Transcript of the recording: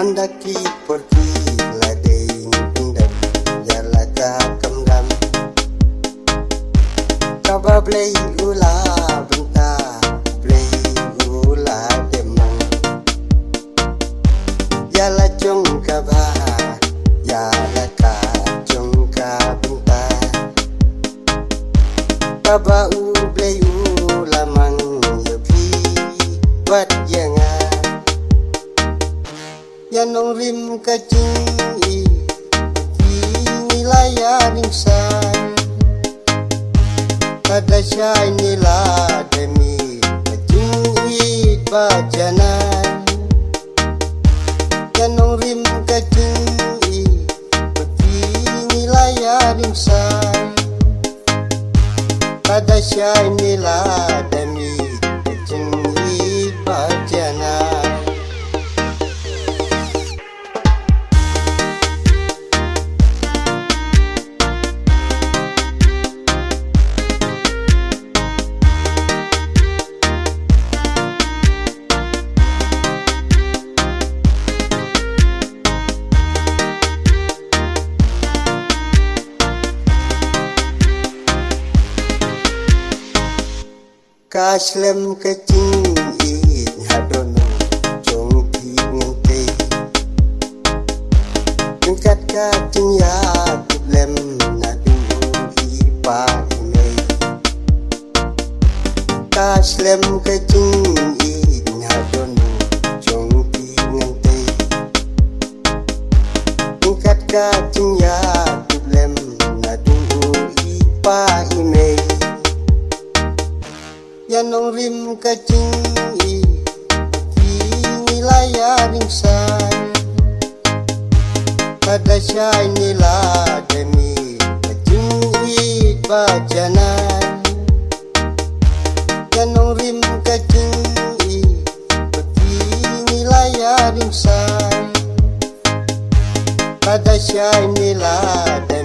Mendaki pergi lading pindah jalan ke kemdam Kaba play ula bentar play ula demang Jala jong kaba jala ka jong ka bentar Kaba play ula mang yepi buat jangan Yanong rim kacing nilaya ningsan Kada syai nila demi kacing bajanan Yanong rim kacing nilaya ningsan Kada syai nila demi kacing bajanan Kaslem kecing hadono jong ki ngente Tingkat kacing ya kublem nadu ipa ime Kaslem kecing hadono jong ki ngente Tingkat kacing ya kublem nadu ipa ime Yanong rim kacing nilaya ningsan Kada syai nila demi kacing bajanan Yanong rim kacing nilaya ningsan Kada syai nila demi